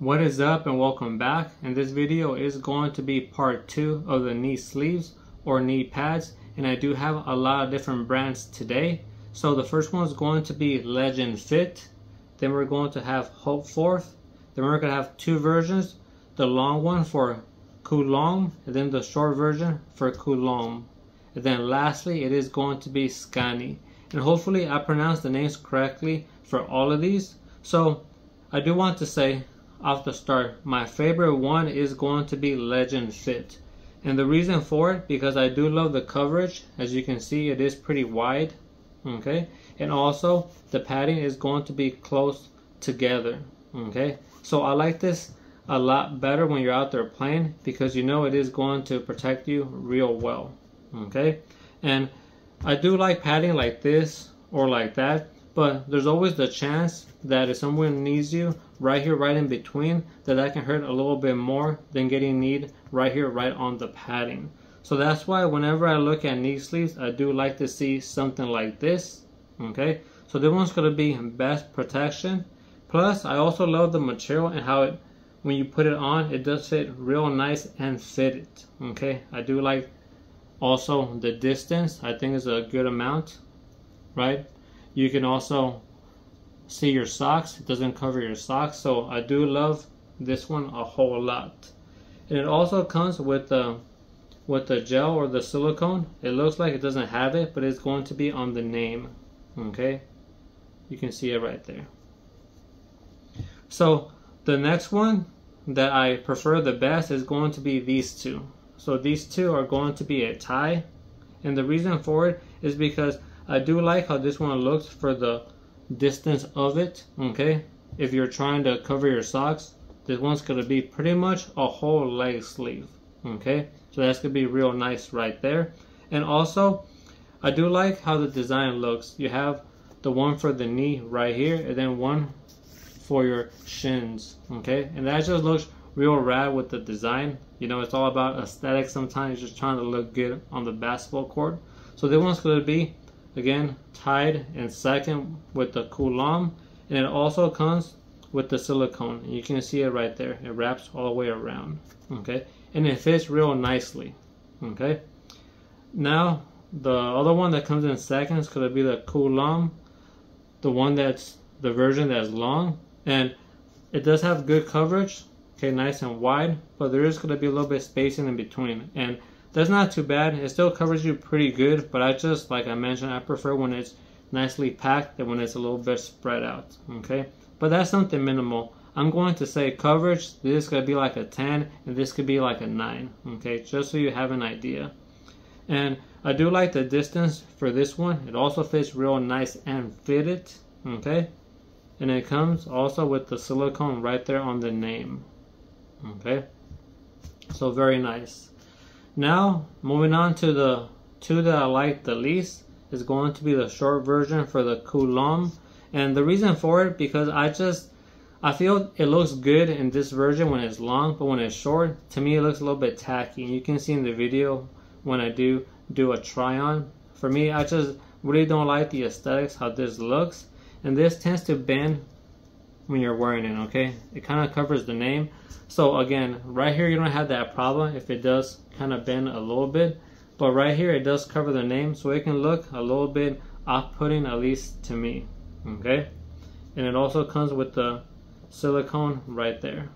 What is up and welcome back. And this video is going to be part 2 of the knee sleeves or knee pads, and I do have a lot of different brands today. So the first one is going to be Legendfit, then we're going to have HOPEFORTH, then we're going to have two versions, the long one for COOLOMG and then the short version for COOLOMG. And then lastly it is going to be SZKANI, and hopefully I pronounced the names correctly for all of these. So I do want to say off the start, my favorite one is going to be Legendfit, and the reason for it, because I do love the coverage. As you can see, it is pretty wide, okay, and also the padding is going to be close together, okay. So I like this a lot better when you're out there playing, because you know it is going to protect you real well, okay. And I do like padding like this or like that, but there's always the chance that if someone needs you right here, right in between, that can hurt a little bit more than getting kneed right here, right on the padding. So that's why whenever I look at knee sleeves, I do like to see something like this, okay. So this one's going to be best protection. Plus, I also love the material and how it, when you put it on, it does fit real nice and fitted, okay. I do like also the distance. I think is a good amount, right? You can also see your socks. It doesn't cover your socks, so I do love this one a whole lot. And it also comes with the gel or the silicone. It looks like it doesn't have it, but it's going to be on the name, okay. You can see it right there. So the next one that I prefer the best is going to be these two. So these two are going to be a tie, and the reason for it is because I do like how this one looks for the distance of it, okay. If you're trying to cover your socks, this one's going to be pretty much a whole leg sleeve, okay. So that's going to be real nice right there. And also I do like how the design looks. You have the one for the knee right here, and then one for your shins, okay. And that just looks real rad with the design. You know, it's all about aesthetics sometimes, just trying to look good on the basketball court. So this one's going to be, again, tied in second with the COOLOMG, and it also comes with the silicone. You can see it right there. It wraps all the way around, okay, and it fits real nicely, okay. Now the other one that comes in second is going to be the COOLOMG, the one that's the version that's long, and it does have good coverage, okay, nice and wide, but there is going to be a little bit of spacing in between, and that's not too bad. It still covers you pretty good, but I just, like I mentioned, I prefer when it's nicely packed than when it's a little bit spread out, okay. But that's something minimal. I'm going to say coverage, this is going to be like a 10 and this could be like a 9, okay, just so you have an idea. And I do like the distance for this one. It also fits real nice and fitted, okay, and it comes also with the silicone right there on the name, okay. So very nice. Now moving on to the two that I like the least is going to be the short version for the COOLOMG. And the reason for it, because I feel it looks good in this version when it's long, but when it's short, to me it looks a little bit tacky. And you can see in the video when I do a try on. For me, I just really don't like the aesthetics how this looks, and this tends to bend when you're wearing it, okay. It kind of covers the name. So again, right here you don't have that problem if it does kind of bend a little bit, but right here it does cover the name, so it can look a little bit off-putting, at least to me, okay. And it also comes with the silicone right there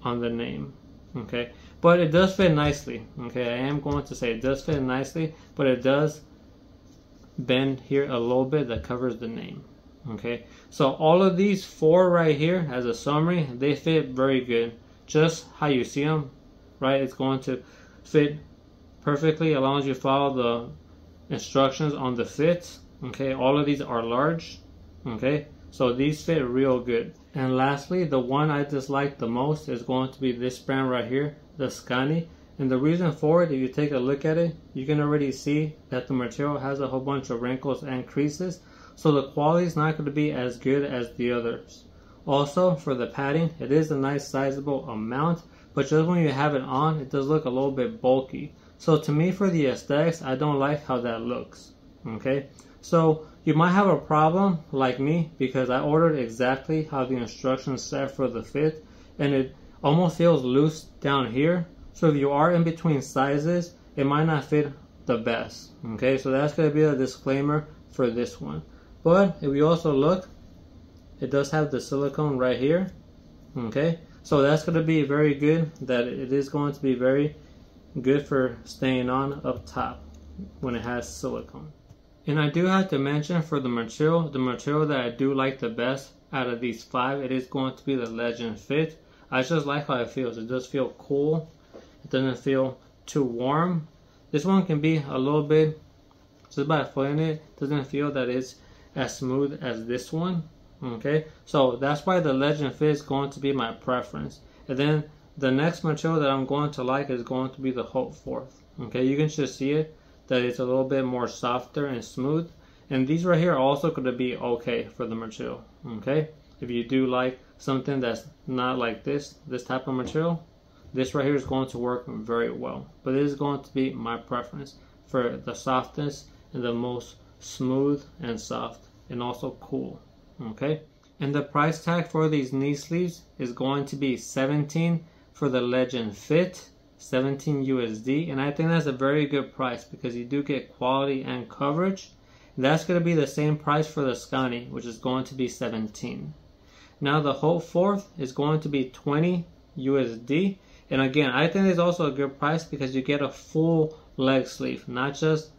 on the name, okay. But it does fit nicely, okay. I am going to say it does fit nicely, but it does bend here a little bit that covers the name, okay. So all of these four right here, as a summary, they fit very good. Just how you see them, right, it's going to fit perfectly as long as you follow the instructions on the fit, okay. All of these are large, okay, so these fit real good. And lastly, the one I dislike the most is going to be this brand right here, the SZKANI. And the reason for it, if you take a look at it, you can already see that the material has a whole bunch of wrinkles and creases, so the quality is not going to be as good as the others. Also, for the padding, it is a nice sizable amount, but just when you have it on, it does look a little bit bulky. So to me, for the aesthetics, I don't like how that looks, okay. So you might have a problem like me, because I ordered exactly how the instructions said for the fit, and it almost feels loose down here. So if you are in between sizes, it might not fit the best. Okay, so that's going to be a disclaimer for this one. But if you also look, it does have the silicone right here. Okay, so that's going to be very good, that it is going to be very good for staying on up top when it has silicone. And I do have to mention, for the material that I do like the best out of these 5, it is going to be the Legendfit. I just like how it feels. It does feel cool. It doesn't feel too warm. This one can be a little bit, just by feeling it, doesn't feel that it's as smooth as this one. Okay, so that's why the Legendfit is going to be my preference. And then the next material that I'm going to like is going to be the HOPEFORTH. Okay, you can just see it, that it's a little bit more softer and smooth. And these right here are also going to be okay for the material. Okay, if you do like something that's not like this type of material, this right here is going to work very well. But it is going to be my preference for the softness and the most smooth and soft and also cool. Okay, and the price tag for these knee sleeves is going to be $17 for the Legendfit, $17 USD, and I think that's a very good price because you do get quality and coverage. That's going to be the same price for the SZKANI, which is going to be $17. Now the HOPEFORTH is going to be $20 USD, and again, I think it's also a good price because you get a full leg sleeve, not just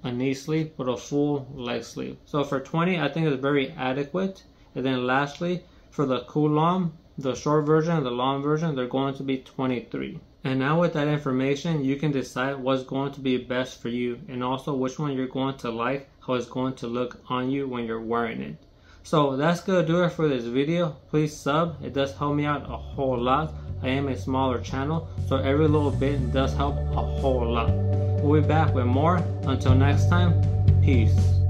a knee sleeve, but a full leg sleeve. So for $20, I think it's very adequate. And then lastly, for the COOLOMG, the short version and the long version, they're going to be $23. And now with that information, you can decide what's going to be best for you, and also which one you're going to like, how it's going to look on you when you're wearing it. So that's gonna do it for this video. Please sub, it does help me out a whole lot. I am a smaller channel, so every little bit does help a whole lot. We'll be back with more. Until next time, peace.